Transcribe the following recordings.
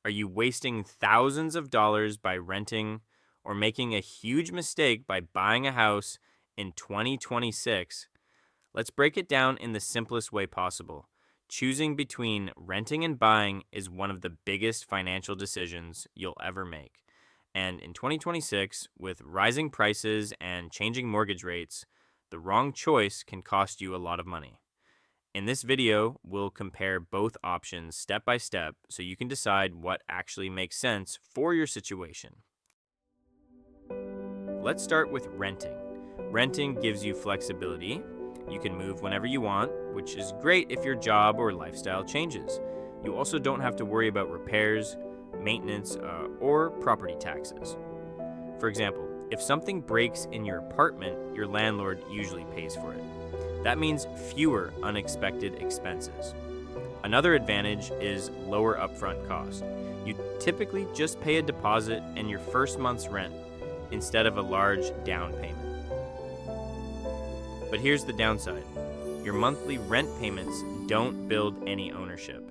Are you wasting thousands of dollars by renting or making a huge mistake by buying a house in 2026? Let's break it down in the simplest way possible. Choosing between renting and buying is one of the biggest financial decisions you'll ever make. And in 2026, with rising prices and changing mortgage rates, the wrong choice can cost you a lot of money. In this video, we'll compare both options step by step so you can decide what actually makes sense for your situation. Let's start with renting. Renting gives you flexibility. You can move whenever you want, which is great if your job or lifestyle changes. You also don't have to worry about repairs, maintenance, or property taxes. For example, if something breaks in your apartment, your landlord usually pays for it. That means fewer unexpected expenses. Another advantage is lower upfront cost. You typically just pay a deposit and your first month's rent instead of a large down payment. But here's the downside. Your monthly rent payments don't build any ownership.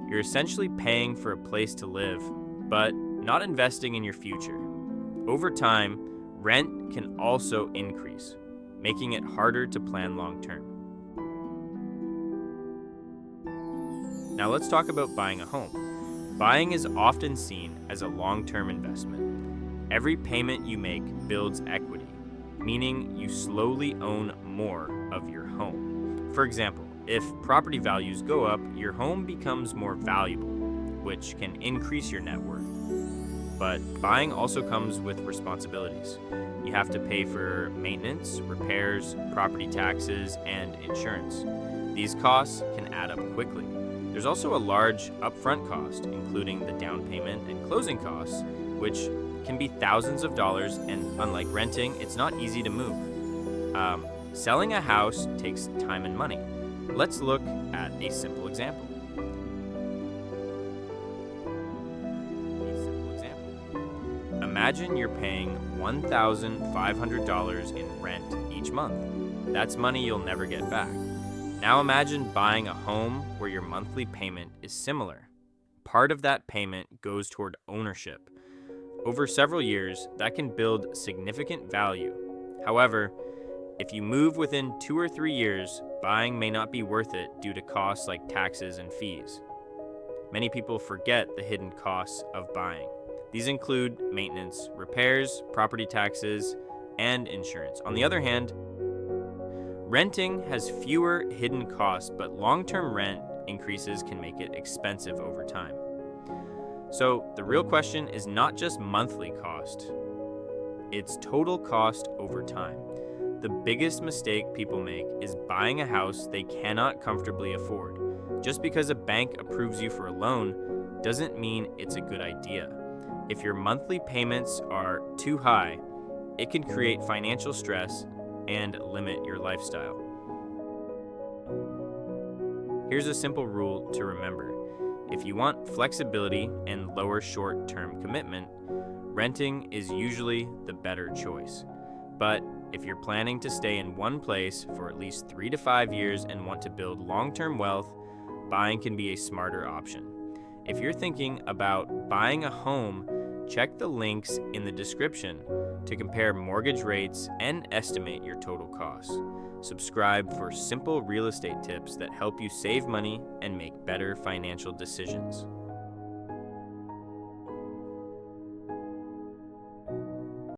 You're essentially paying for a place to live, but not investing in your future. Over time, rent can also increase, making it harder to plan long term. Now let's talk about buying a home. Buying is often seen as a long-term investment. Every payment you make builds equity, meaning you slowly own more of your home. For example, if property values go up, your home becomes more valuable, which can increase your net worth. But buying also comes with responsibilities. You have to pay for maintenance, repairs, property taxes, and insurance. These costs can add up quickly. There's also a large upfront cost, including the down payment and closing costs, which can be thousands of dollars, and unlike renting, it's not easy to move. Selling a house takes time and money. Let's look at a simple example. Imagine you're paying $1,500 in rent each month. That's money you'll never get back. Now imagine buying a home where your monthly payment is similar. Part of that payment goes toward ownership. Over several years, that can build significant value. However, if you move within 2 or 3 years, buying may not be worth it due to costs like taxes and fees. Many people forget the hidden costs of buying. These include maintenance, repairs, property taxes, and insurance. On the other hand, renting has fewer hidden costs, but long-term rent increases can make it expensive over time. So the real question is not just monthly cost, it's total cost over time. The biggest mistake people make is buying a house they cannot comfortably afford. Just because a bank approves you for a loan doesn't mean it's a good idea. If your monthly payments are too high, it can create financial stress and limit your lifestyle. Here's a simple rule to remember. If you want flexibility and lower short-term commitment, renting is usually the better choice. But if you're planning to stay in one place for at least 3 to 5 years and want to build long-term wealth, buying can be a smarter option. If you're thinking about buying a home, check the links in the description to compare mortgage rates and estimate your total costs. Subscribe for simple real estate tips that help you save money and make better financial decisions.